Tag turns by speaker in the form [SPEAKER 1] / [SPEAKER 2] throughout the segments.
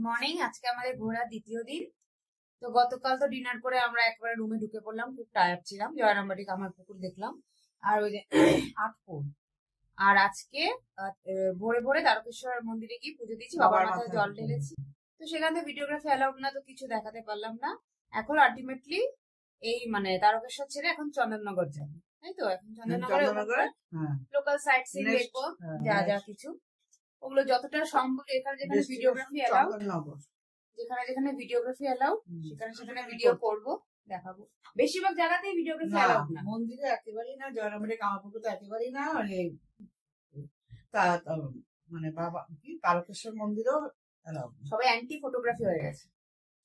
[SPEAKER 1] Morning. আজকে আমাদের ঘোরার দ্বিতীয় দিন। তো গতকাল তো ডিনার করে আমরা একবারে রুমে ঢুকে পড়লাম, খুব টায়ার্ড ছিলাম। জয়রামবাটি কামারপুকুর দেখলাম আর ওই যে আটপুর। আর আজকে ভোরে ভোরে তারকেশ্বর মন্দিরে গিয়ে পুজো দিয়েছি, বাবার মাথায় জল ঢেলেছি। তো সেখান থেকে ভিডিওগ্রাফি অ্যালাউড না, তো কিছু দেখাতে পারলাম না। এখন আলটিমেটলি এই মানে তারকেশ্বর ছেড়ে এখন চন্দননগর যাবো, তাই তো? এখন চন্দননগরে লোকাল সাইট সিন দেখবো, যা যা কিছু ওগুলো যতটা সম্ভব। এখানে যেখানে ভিডিওগ্রাফি অ্যালাউ, যেখানে ভিডিওগ্রাফি অ্যালাউ সেখানে ভিডিও করব, দেখাবো। বেশিরভাগ জায়গাতেই ভিডিওগ্রাফি অ্যালাউ না,
[SPEAKER 2] মন্দিরে একেবারেই না, জয়রামবাটি কামারপুকুর তো একেবারেই না, মানে বাবা কি তারকেশ্বর মন্দিরও অ্যালাউ।
[SPEAKER 1] সবাই অ্যান্টি ফটোগ্রাফি হয়ে গেছে,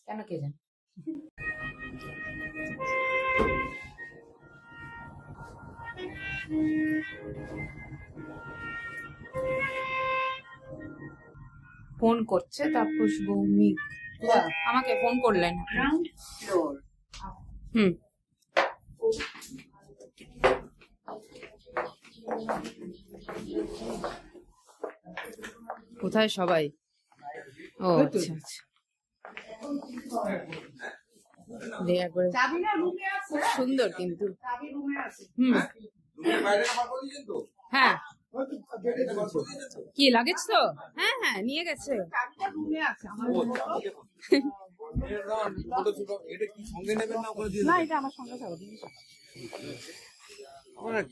[SPEAKER 1] কেন কে জানে। ফোন করছে তাপস ভৌমিক, আমাকে ফোন করলেন। কোথায় সবাই? ও আচ্ছা আচ্ছা, খুব সুন্দর কিন্তু। হ্যাঁ, কি লাগেজ তো? হ্যাঁ হ্যাঁ নিয়ে গেছে। না, এটা আমার সঙ্গে যাবো।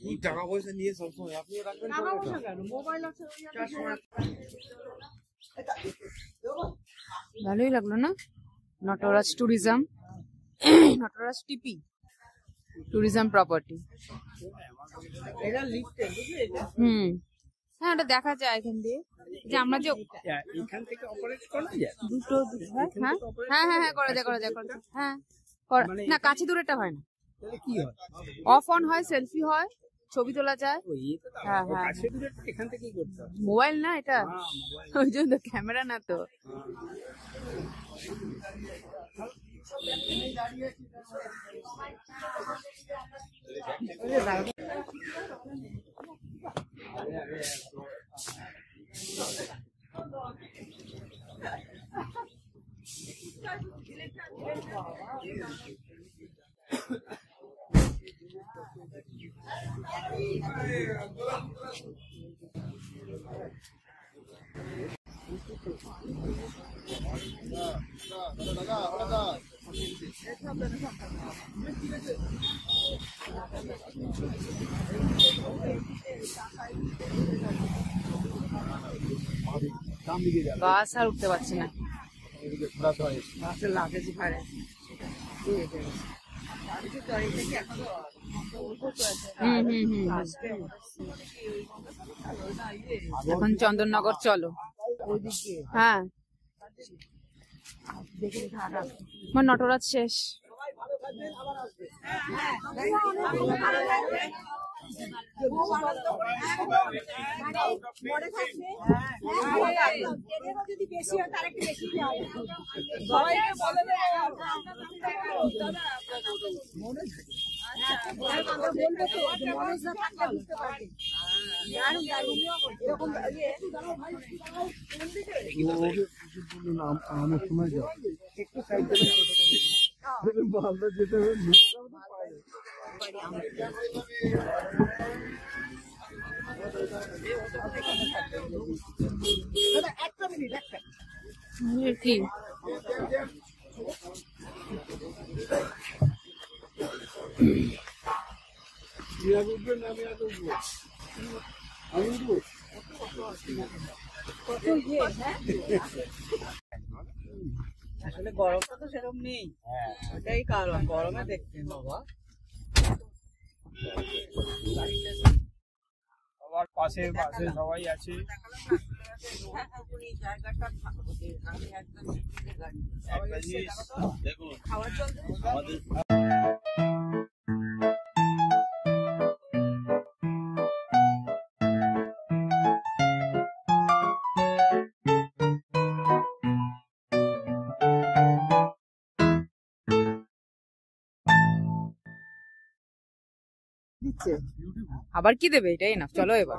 [SPEAKER 3] কি টাকা পয়সা নিয়ে সবসময় আপনিও রাখবেন?
[SPEAKER 1] ভালোই লাগলো না? নটরাজ ট্যুরিজম, নটরাজ টিপি ট্যুরিজম প্রপার্টি। হ্যাঁ, ওটা দেখা যায় এখান দিয়ে, যে আমরা যে
[SPEAKER 3] এখান থেকে অপারেট করা যায়
[SPEAKER 1] দুটো। হ্যাঁ হ্যাঁ হ্যাঁ হ্যাঁ করা যায় করা যায় করা যায়। হ্যাঁ না, কাছে দূরেটা হয় না,
[SPEAKER 3] কি হয়
[SPEAKER 1] অফ অন হয়, সেলফি হয়, ছবি তোলা যায়। হ্যাঁ হ্যাঁ,
[SPEAKER 3] এখান থেকেই করতে হবে।
[SPEAKER 1] মোবাইল না এটা, ওই জন্য ক্যামেরা না তো। বাস আর উঠতে পারছি না, লাগেজ ভাড়ে। এখন চন্দননগর চলো। হ্যাঁ, নটরাজ শেষ।
[SPEAKER 3] আমার সময় যাও একটু সাইড মালদা যেতে হবে।
[SPEAKER 1] কি
[SPEAKER 2] আসলে গরমটা তো সেরকম নেই, এটাই কারণ গরমে দেখতেন বাবা।
[SPEAKER 3] সবার পাশে পাশে সবাই আছে। দেখুন খাওয়ার জল আমাদের
[SPEAKER 1] দিচ্ছে, আবার কি দেবে? এটাই না, চলো এবার।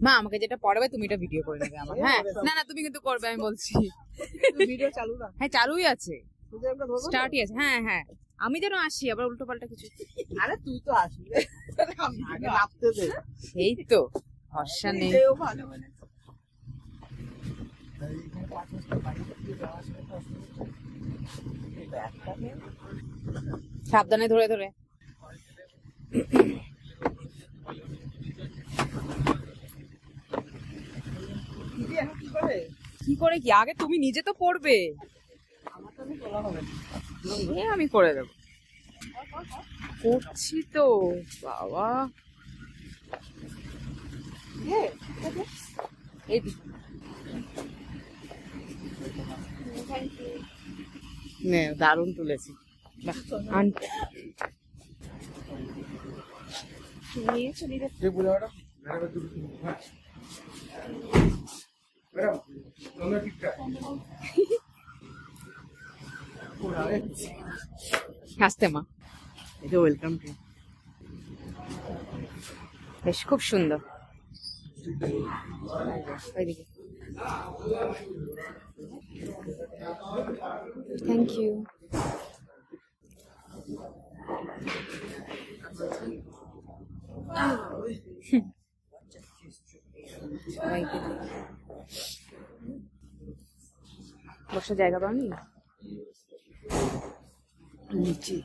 [SPEAKER 1] মা আমাকে যেটা পড়াবে তুমি এটা ভিডিও করে নেবে আমার। হ্যাঁ না না তুমি কিন্তু করবে, আমি বলছি।
[SPEAKER 2] ভিডিও চালু না?
[SPEAKER 1] হ্যাঁ চালুই আছে, স্টার্টই আছে। হ্যাঁ হ্যাঁ আমি যেন আসি আবার উল্টো পাল্টা কিছু।
[SPEAKER 2] আরে তুই তো আসবি, আগে নামতে দে।
[SPEAKER 1] এই তো ভরসা নেই। সাবধানে ধরে ধরে। কি করে কি আগে তুমি নিজে তো পড়বে, আমি করে দেবো। করছি তো বাবা। দারুণ তুলেছি। হাসতে মা,
[SPEAKER 2] এটা ওয়েলকাম টু।
[SPEAKER 1] বেশ খুব সুন্দর। Thank you. বসার জায়গা পাওনি
[SPEAKER 2] নিচে?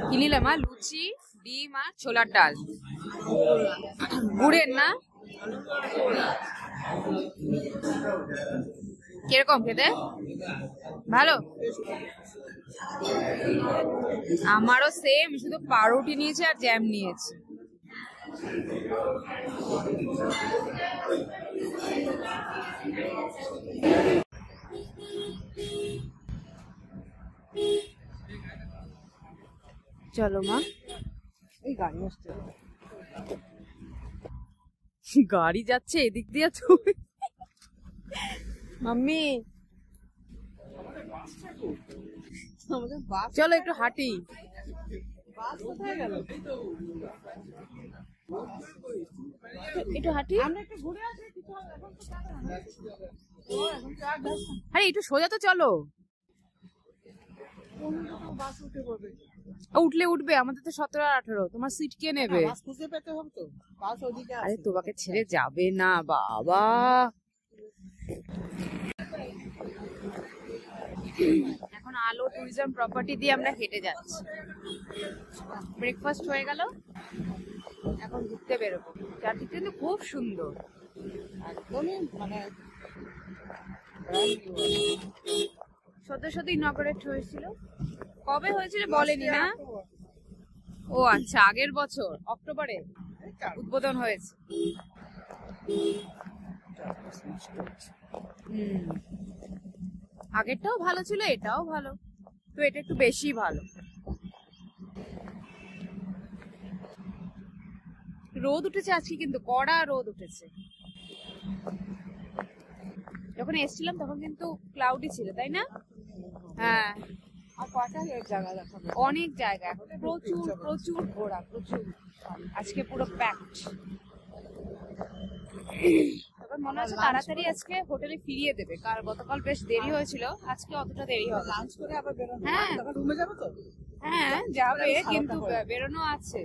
[SPEAKER 1] কি নিলে মা? লুচি, ডিম আর ছোলার ডাল। গুড়ের না? কিরকম খেতে? ভালো? আমারও সেম, শুধু পাউরুটি নিয়েছে আর জ্যাম নিয়েছে। চলো মা।
[SPEAKER 2] এই গাড়ি আসছে,
[SPEAKER 1] গাড়ি যাচ্ছে এদিক দিয়ে। তুমি মাম্মি চলো একটু হাঁটি। একটু হাঁটি। আরে একটু সোজা তো চলো। উঠলে উঠবে, আমাদের তো 17 আর 18। তোমার সিট কে নেবে? আরে তোমাকে ছেড়ে যাবে না বাবা। এখন আলো ট্যুরিজম প্রপার্টি দিয়ে আমরা হেঁটে যাচ্ছি। ব্রেকফাস্ট হয়ে গেল, এখন ঘুরতে বেরোবো। চারদিকটা কিন্তু খুব সুন্দর,
[SPEAKER 2] একদমই মানে
[SPEAKER 1] সদ্য ইনঅপারেট হয়েছিল। কবে হয়েছিল বলেনি না? ও আচ্ছা, আগের বছর অক্টোবরে উদ্বোধন হয়েছে। আগেরটাও ভালো ছিল, এটাও ভালো, তো এটা একটু বেশি ভালো। রোদ উঠেছে আজকে, কিন্তু কড়া রোদ উঠেছে। যখন এসেছিলাম তখন কিন্তু ক্লাউডি ছিল, তাই না? হ্যাঁ,
[SPEAKER 2] আর কয়টা জায়গা দেখাবো?
[SPEAKER 1] অনেক জায়গা, এখন প্রচুর প্রচুর ঘোরা, প্রচুর। আজকে পুরো প্যাকড। ওর মনে হচ্ছে তাড়াতাড়ি আজকে হোটেলে ফিরিয়ে দেবে, কারণ গতকাল বেশ দেরি হয়েছিল, আজকে অতটা দেরি হবে।
[SPEAKER 2] লাঞ্চ করে আবার বেরোনো।
[SPEAKER 1] হ্যাঁ
[SPEAKER 2] তারপর রুমে যাবো তো?
[SPEAKER 1] হ্যাঁ যাবে, কিন্তু বেরোনো আছে,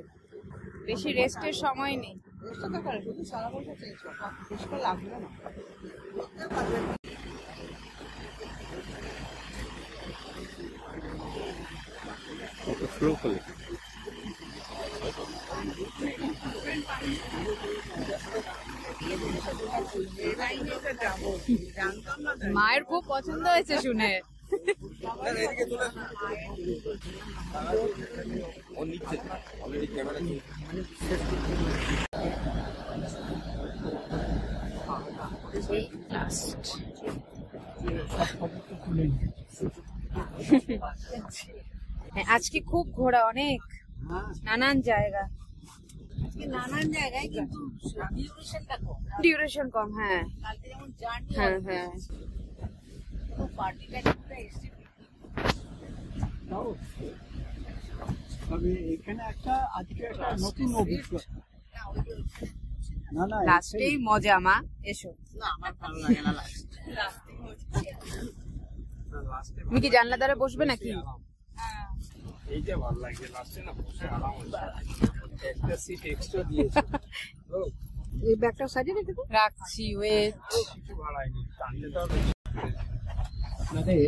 [SPEAKER 1] বেশি রেস্টের সময় নেই।
[SPEAKER 2] রেস্টটা দরকার, শুধু সারা বছর চেঞ্জ করো, বেশি করে লাগবে না।
[SPEAKER 1] মায়ের খুব পছন্দ হয়েছে শুনে। আজকে খুব ঘোরা, অনেক নানান জায়গা,
[SPEAKER 2] নানান জায়গায়, কিন্তু ডিউরেশনটা কম।
[SPEAKER 1] ডিউরেশন কম। হ্যাঁ
[SPEAKER 2] কালকে যেমন জার্নি,
[SPEAKER 1] হ্যাঁ হ্যাঁ
[SPEAKER 2] পার্টিটা একটা এসে
[SPEAKER 3] তবে এখানে একটা আজকে একটা নতুন অভিজ্ঞতা। না না
[SPEAKER 1] লাস্টেই মজা। মা এসো,
[SPEAKER 2] না, আমার ভালো লাগে না লাস্ট।
[SPEAKER 1] তুমি কি জানলা ধারে বসবে নাকি?
[SPEAKER 3] এইটা ভালো লাগে, লাস্টে না বসে আরাম হচ্ছে। একটা সিট এক্সট্রা দিয়েছে।
[SPEAKER 2] এই ব্যাগটা সাজিয়ে রেখে দাও।
[SPEAKER 1] রাখছি, ওয়েট।
[SPEAKER 3] কিছু ভাড়ায়নি, টানলে তো হবে। আপনাদের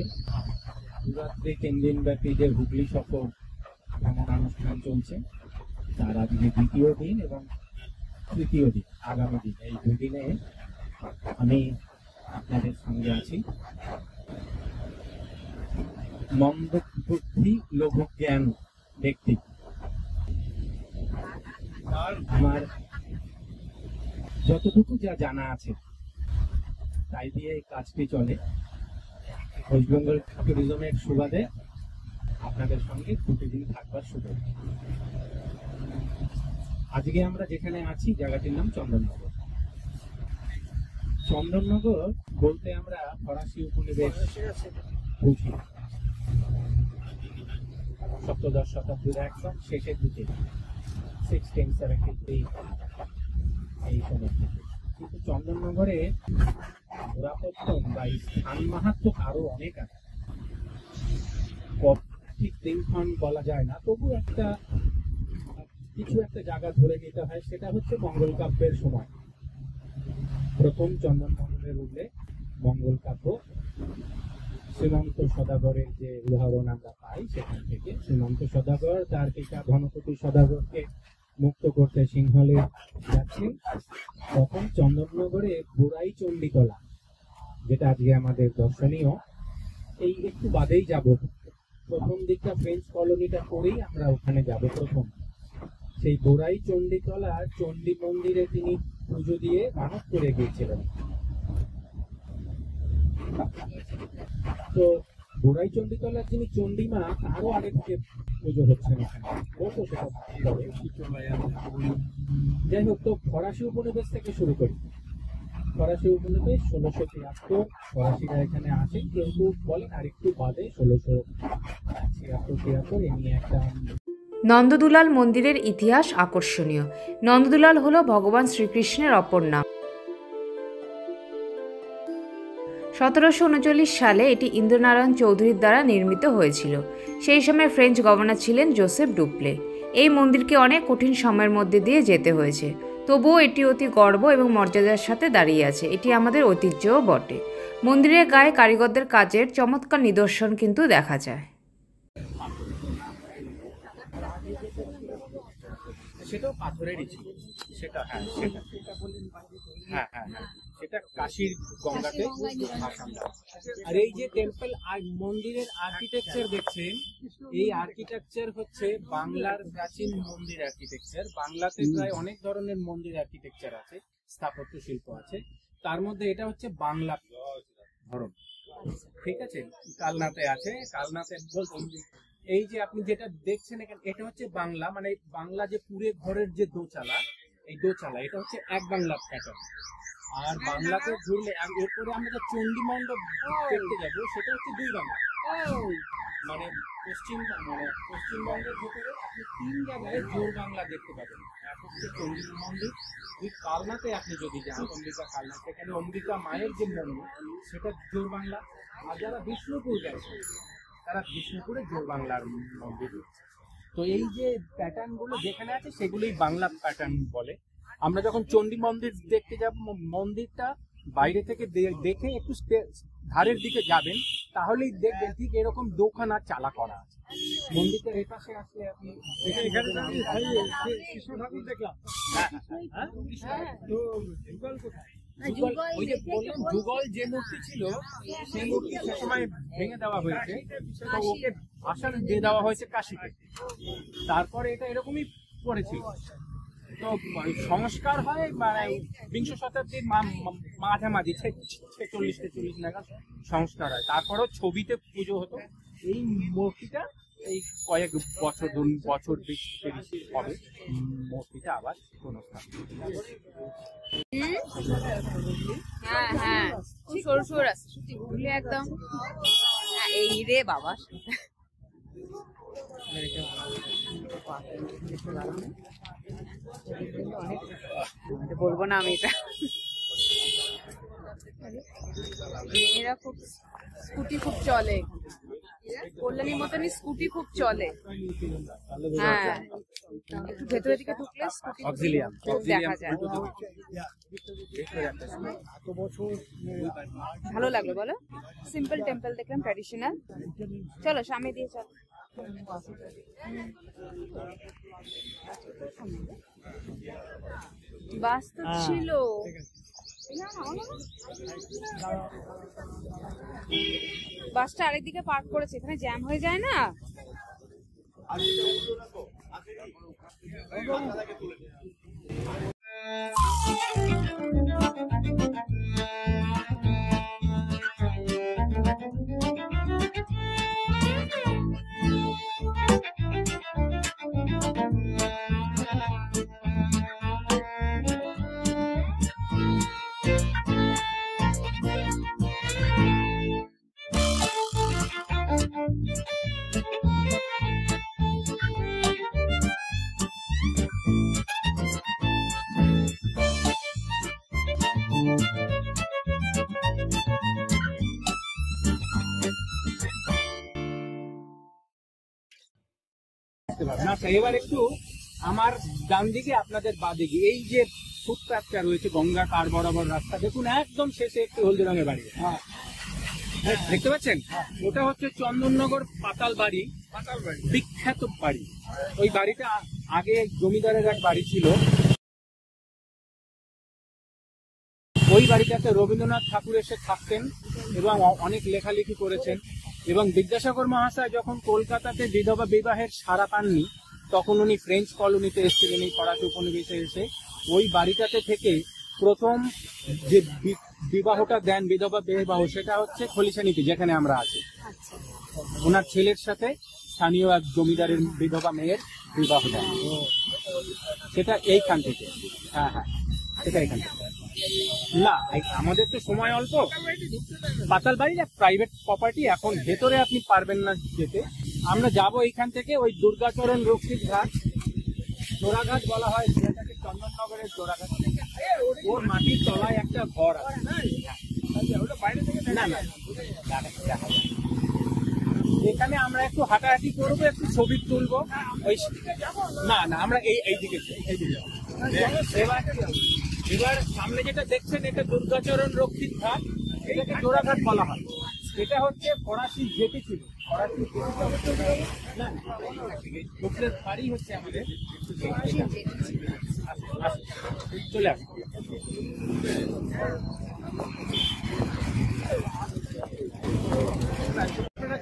[SPEAKER 3] রাত্রে 3 দিন ব্যাপী যে হুগলি সফর ভ্রমণ অনুষ্ঠান চলছে, তার আজকে দ্বিতীয় দিন এবং তৃতীয় দিন, আগামী দিন, এই 2 দিনে আমি আপনাদের সঙ্গে আছি। মন্দ বুদ্ধি লোভ জ্ঞান ব্যক্তি আমার যতটুকু যা জানা আছে তাই দিয়ে এই কাজটি চলে। ওয়েস্ট বেঙ্গল ট্যুরিজমের সুবাদে আপনাদের সঙ্গে প্রতিদিন থাকবার সুযোগ। আজকে আমরা যেখানে আছি জায়গাটির নাম চন্দননগর। চন্দননগর বলতে আমরা ফরাসি উপনিবেশ বুঝি। সপ্তদশ শতাব্দীর একদম শেষের দিকে 1673 এই সময়। কিন্তু চন্দননগরে পুরাতন বা স্থান মাহাত্ম্য আরো অনেক আছে, ঠিক দিনক্ষণ বলা যায় না, তবু একটা কিছু একটা জায়গা ধরে নিতে হয়। সেটা হচ্ছে মঙ্গল কাব্যের সময়। প্রথম চন্দননগরের উল্লেখ মঙ্গল কাব্য, শ্রীমন্ত সদাগরের যে উদাহরণ আমরা পাই সেখান থেকে। শ্রীমন্ত সদাগর তার পিতা ধনপতি সদাগরকে মুক্ত করতে সিংহলে যাচ্ছেন, তখন চন্দননগরে বুড়াই চণ্ডীতলা, যেটা আজকে আমাদের দর্শনীয়, এই একটু বাদেই যাব। প্রথম দিকটা ফ্রেঞ্চ কলোনিটা করেই আমরা ওখানে যাব প্রথম। সেই বুড়াই চণ্ডীতলা চণ্ডী মন্দিরে তিনি পুজো দিয়ে মানত করে গিয়েছিলেন। তো বুড়াই চণ্ডীতলার যিনি চণ্ডীমা, তারও আরেকটি পুজো হচ্ছেন এখানে। যাই হোক, তো ফরাসি উপনিবেশ থেকে শুরু করি। ফরাসি উপনিবেশ 1673 ফরাসিরা এখানে আসেন, কিন্তু বলেন আরেকটু বাদে 1676 এ নিয়ে একটা।
[SPEAKER 1] নন্দদুলাল মন্দিরের ইতিহাস আকর্ষণীয়। নন্দদুলাল হলো ভগবান শ্রীকৃষ্ণের অপর নাম। 1739 সালে এটি ইন্দ্রনারায়ণ চৌধুরীর দ্বারা নির্মিত হয়েছিল। সেই সময় ফ্রেঞ্চ গভর্নর ছিলেন জোসেফ ডুপ্লে। এই মন্দিরকে অনেক কঠিন সময়ের মধ্যে দিয়ে যেতে হয়েছে, তবুও এটি অতি গর্ব এবং মর্যাদার সাথে দাঁড়িয়ে আছে। এটি আমাদের ঐতিহ্যও বটে। মন্দিরের গায়ে কারিগরদের কাজের চমৎকার নিদর্শন কিন্তু দেখা যায়।
[SPEAKER 3] সেটাও পাথরেরই ছিল, সেটা হ্যাঁ, সেটা কাশীর গঙ্গাতে। আর এই যে টেম্পল আর মন্দিরের আর্কিটেকচার দেখছেন, এই আর্কিটেকচার হচ্ছে বাংলার প্রাচীন মন্দির আর্কিটেকচার। বাংলাতে প্রায় অনেক ধরনের মন্দির আর্কিটেকচার আছে, স্থাপত্য শিল্প আছে, তার মধ্যে এটা হচ্ছে বাংলা ধরন। ঠিক আছে, কালনাতে আছে, কালনাতে বলছেন এই যে আপনি যেটা দেখছেন এখানে, এটা হচ্ছে বাংলা, মানে বাংলা যে কুড়ে ঘরের যে দোচালা, এই দোচালা এটা হচ্ছে এক বাংলা প্যাটার্ন। আর বাংলাতে ঘুরলে এরপরে আমরা যে চণ্ডী মণ্ডপ দেখতে যাবো, সেটা হচ্ছে দুই বাংলা। মানে পশ্চিমবঙ্গের ভেতরে আপনি 3 জায়গায় জোর বাংলা দেখতে পাবেন। এক হচ্ছে চণ্ডী মন্দির, দুই কালনাতে আপনি যদি যান, অম্বিকা কালনা, সেখানে অম্বিকা মায়ের যে মন্দির সেটা জোর বাংলা। আর যারা বিষ্ণুপুর গেছে তারা বিষ্ণুপুরে জোর বাংলার মন্দির। তো এই যে প্যাটার্ন গুলো যেখানে আছে সেগুলোই বাংলা প্যাটার্ন বলে। আমরা যখন চণ্ডী মন্দির দেখতে যাব, মন্দিরটা বাইরে থেকে দেখে একটু ধারের দিকে যাবেন, তাহলেই দেখবেন ঠিক এরকম দোকানা চালা করা আছে। মন্দিরটার এপাশে আসলে আপনি কৃষ্ণ ঠাকুর দেখলাম। ওই যে বললাম যুগল যে মূর্তি ছিল সেই মূর্তি সে সময় ভেঙে দেওয়া হয়েছে, তো ওকে ভাষণ দিয়ে দেওয়া হয়েছে কাশীতে। তারপরে এটা এরকমই করেছিল। তো সংস্কার হয় মানে বিংশ শতাব্দীর মাঝামাঝি 46 নাগাদ সংস্কার হয়। তারপরও ছবিতে পুজো হতো। এই মূর্তিটা এই কয়েক বছর হবে মূর্তিটা আবার পুনঃস্থাপন।
[SPEAKER 1] হ্যাঁ হ্যাঁ, সরু সরু আছে সত্যি, ঘুরলে একদম এই রে বাবা। বলবো না আমি এটা। মেয়েরা খুব স্কুটি খুব চলে, কল্যাণীর মতনই স্কুটি খুব চলে। হ্যাঁ, একটু ভেতরের দিকে ঢুকলে স্কুটি খুব দেখা যায়। ভালো লাগলো বলো? সিম্পল টেম্পল দেখলাম, ট্র্যাডিশনাল। চলো সামনে দিয়ে চলো। বাস তো ছিল, বাসটা আরেকদিকে পার্ক করেছে, এখানে জ্যাম হয়ে যায় না?
[SPEAKER 3] না, এবার একটু আমার ডান দিকে আপনাদের বাঁ দিকে এই যে ফুটপাথটা রয়েছে গঙ্গা পার বরাবর রাস্তা, দেখুন একদম শেষে একটি হলদি রঙের বাড়ি দেখতে পাচ্ছেন। ওটা হচ্ছে চন্দননগর পাতাল বাড়ি, বিখ্যাত বাড়ি। ওই বাড়িটা আগে জমিদারের এক বাড়ি ছিল। ওই বাড়িটাতে রবীন্দ্রনাথ ঠাকুর এসে থাকতেন এবং অনেক লেখালেখি করেছেন। এবং বিদ্যাসাগর মহাশয় যখন কলকাতাতে বিধবা বিবাহের সাড়া পাননি, তখন উনি ফ্রেঞ্চ কলোনিতে এসেছিলেন এই ফরাসি উপনিবেশে এসে। ওই বাড়িটাতে থেকে প্রথম যে বিবাহটা দেন, বিধবা বিবাহ, সেটা হচ্ছে খলিশানীতে, যেখানে আমরা আছি। ওনার ছেলের সাথে স্থানীয় এক জমিদারের বিধবা মেয়ের বিবাহ দেন, সেটা এইখান থেকে। হ্যাঁ হ্যাঁ, সেটা এইখান থেকে। না, আমাদের তো সময় অল্প। পাতাল বাড়ি প্রাইভেট প্রপার্টি, এখন ভেতরে আপনি পারবেন না যেতে। আমরা যাব এইখান থেকে ওই দুর্গাচরণ রক্ষিত ঘাট, জোড়াঘাট বলা হয় যেটাকে, চন্দননগরের জোড়াঘাট। ওর মাটির তলায় একটা ঘর আছে। না না, এখানে আমরা একটু হাঁটাহাঁটি করবো, একটু ছবি তুলবো। ওই না না, আমরা এই দিকে এবার সামনে যেটা দেখছেন এটা দুর্গাচরণ রক্ষিত ঘাট, এটাকে জোড়াঘাট বলা হয়। এটা হচ্ছে ফরাসি জেটি ছিল, ফরাসি লোকের বাড়ি হচ্ছে আমাদের। চলে আসুন।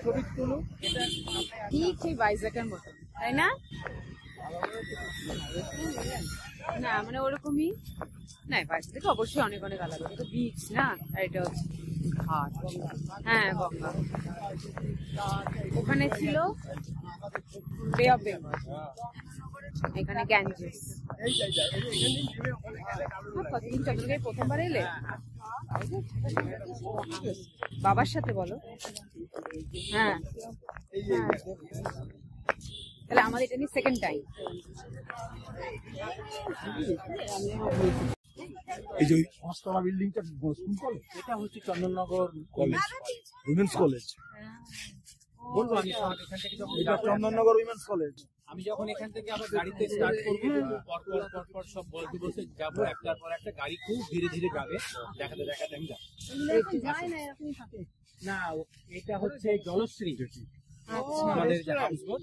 [SPEAKER 3] ছবি তুলুন,
[SPEAKER 1] ঠিক সেই ভাইজ্যাকের মতো, তাই না? না মানে ওরকমই না, ভাইজ্যাক থেকে অবশ্যই অনেক অনেক আলাদা। এটা বিচ না, আর এটা হচ্ছে ঘাট। হ্যাঁ, গঙ্গা। ওখানে ছিল বে অফ বেঙ্গল, এখানে গ্যাঞ্জেস। কতদিন চন্দ্রকে প্রথমবার এলে? বাবার সাথে বলো। হ্যাঁ, তাহলে আমাদের এটা নিয়ে সেকেন্ড টাইম।
[SPEAKER 3] এই যে পাঁচতলা বিল্ডিংটা স্কুল কলেজ, এটা হচ্ছে চন্দননগর কলেজ, উইমেন্স কলেজ। বলবো আমি এখান থেকে যখন এটা চন্দননগর উইমেন্স কলেজ, আমি যখন এখান থেকে আবার গাড়িতে স্টার্ট করবো পর সব বলতে বলতে যাবো, একটার পর একটা গাড়ি খুব ধীরে ধীরে যাবে, দেখাতে দেখাতে আমি যাবো। না, এটা হচ্ছে জলশ্রী আমাদের যে হাউস বোট।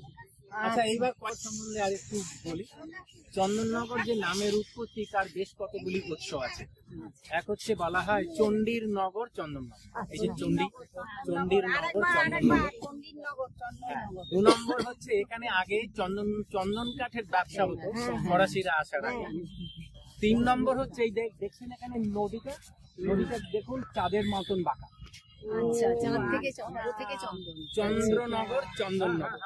[SPEAKER 3] আচ্ছা, এইবার কয়েক সম্বন্ধে আর একটু বলি। চন্দননগর যে নামের উৎপত্তি, তার বেশ কতগুলি উৎস আছে। এক হচ্ছে বলা হয় চণ্ডীর নগর চন্দননগর, এই যে চণ্ডীর নগর চন্দননগর। 2 নম্বর হচ্ছে এখানে আগে চন্দন কাঠের ব্যবসা হতো ফরাসিরা আসার আগে। 3 নম্বর হচ্ছে এই দেখছেন এখানে নদীটা দেখুন চাঁদের মতন বাঁকা। চন্দ্রনগর চন্দননগর।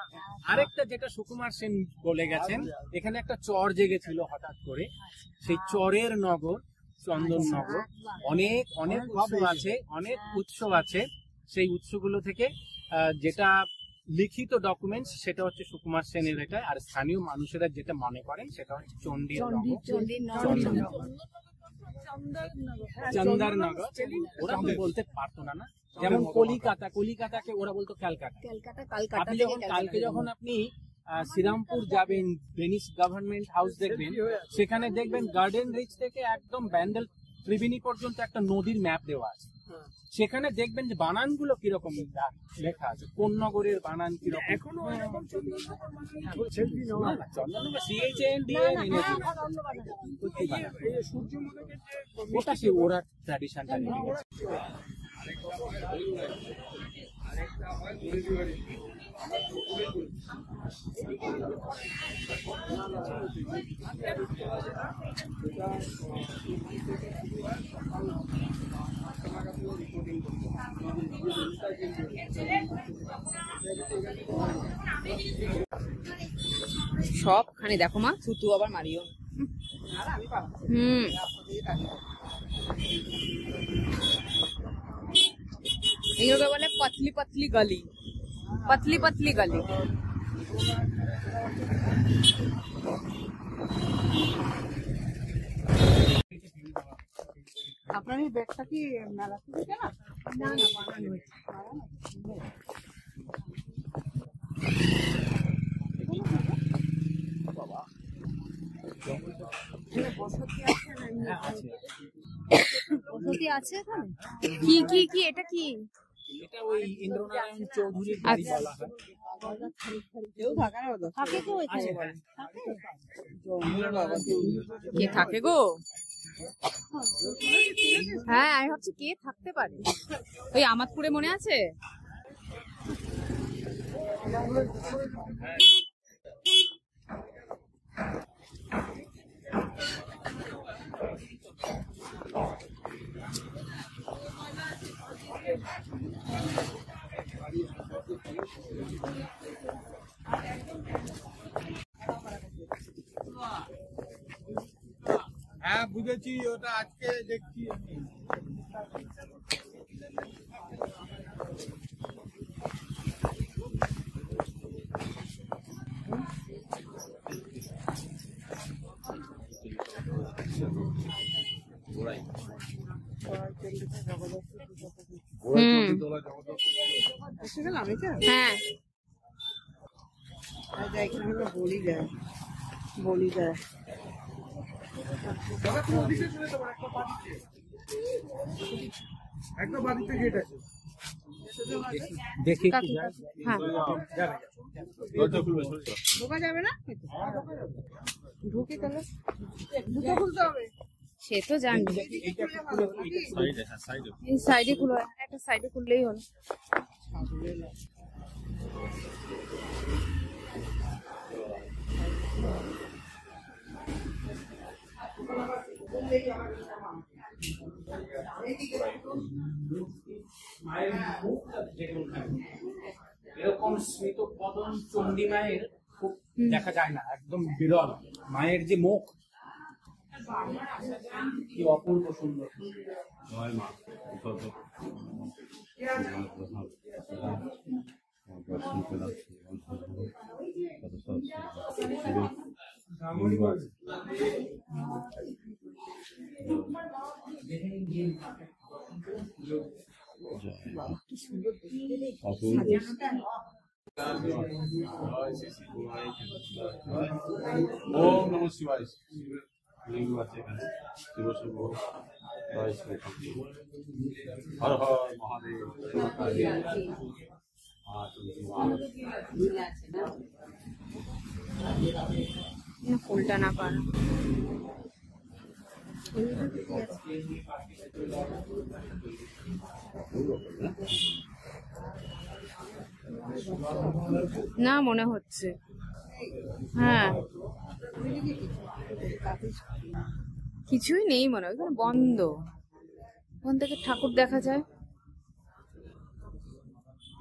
[SPEAKER 3] আরেকটা যেটা সুকুমার সেন বলে গেছেন, এখানে একটা চর জেগেছিল হঠাৎ করে, সেই চরের নগর চন্দননগর। অনেক অনেক উৎসব আছে, অনেক উৎসব আছে। সেই উৎসগুলো থেকে যেটা লিখিত ডকুমেন্টস সেটা হচ্ছে সুকুমার সেনের এটা, আর স্থানীয় মানুষেরা যেটা মনে করেন সেটা হচ্ছে চণ্ডীর নগর চন্দননগর। ওরা তো বলতে পারতো না, যেমন কলিকাতাকে ওরা বলতো ক্যালকাটা। আপনি যখন আপনি শ্রীরামপুর যাবেন, ভেনিস গভর্নমেন্ট হাউস দেখবেন, সেখানে দেখবেন গার্ডেন রিচ থেকে একদম ব্যান্ডেল ত্রিবেণী পর্যন্ত একটা নদীর ম্যাপ দেওয়া আছে। সেখানে দেখবেন যে বানানগুলো কিরকম লেখা আছে, কোন নগরের বানান কিরকম। ওটা সে ওরা ট্র্যাডিশনটা নিয়ে গেছে।
[SPEAKER 1] সবখানে দেখো মা, থুতু আবার মারিও। এগুলোকে বলে পতলি পতলি গলি, পতলি পতলি গলি।
[SPEAKER 2] আপনার এই ব্যাগটা কি মেলা থেকে কেনা? না না, বানানো হয়েছে।
[SPEAKER 1] বসতি আছে এখানে? কি কি কি এটা কি?
[SPEAKER 3] এটা ওই ইন্দ্রনারায়ণ চৌধুরীর বাড়ি বলা হয়।
[SPEAKER 2] কেউ থাকে না তো?
[SPEAKER 1] থাকে গো এখানে?
[SPEAKER 2] থাকে।
[SPEAKER 1] কে থাকে গো? হ্যাঁ, আমি ভাবছি কে থাকতে পারে। ওই আমাদপুরে মনে আছে?
[SPEAKER 4] হ্যাঁ বুঝেছি, ওটা আজকে দেখছি।
[SPEAKER 1] হ্যাঁ,
[SPEAKER 2] বলি দেয়, বলি দেয়।
[SPEAKER 4] একটা বাড়িতে গেট আছে,
[SPEAKER 3] দেখি
[SPEAKER 1] হ্যাঁ,
[SPEAKER 2] ঢোকা যাবে না? ঢুকে তাহলে জুতো খুলতে হবে।
[SPEAKER 1] সে তো জানি। এই সাইডে খুলো, একটা সাইডে খুললেই হলো।
[SPEAKER 3] এরকম স্মিত বদন চণ্ডী মায়ের খুব দেখা যায় না, একদম বিরল। মায়ের যে মুখ কি অপূর্ব সুন্দর।
[SPEAKER 5] দর্শন পেলাম কত সব শিবের লিঙ্গ আছে। ওম নমঃ শিবায়। লিঙ্গ আছে এখানে শিব শিব জয় শ্রী হর হর মহাদেব।
[SPEAKER 2] ফুলটা না পারা না মনে হচ্ছে। হ্যাঁ কিছুই নেই মনে হয়, ওখানে বন্ধ। ওখান থেকে ঠাকুর দেখা যায়।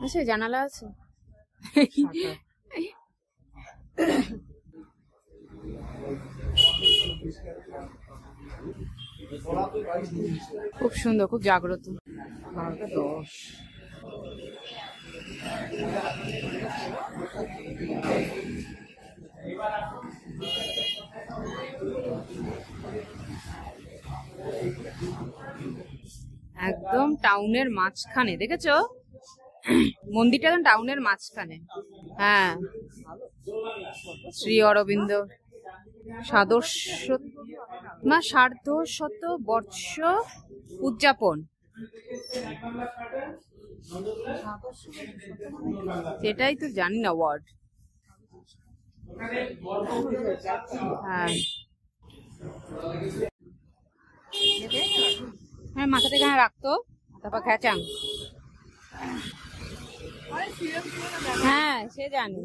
[SPEAKER 2] আছে জানালা আছে। খুব সুন্দর, খুব জাগ্রত। 12:10। একদম টাউনের মাঝখানে, দেখেছো মন্দিরটা একদম টাউনের মাঝখানে। হ্যাঁ, শ্রী অরবিন্দ সার্ধশত বর্ষ উদযাপন, সেটাই তো জানি না ওয়ার্ড। হ্যাঁ হ্যাঁ, মাথাটা এখানে রাখতো, তারপর খেঁচাং। হ্যাঁ সে জানি।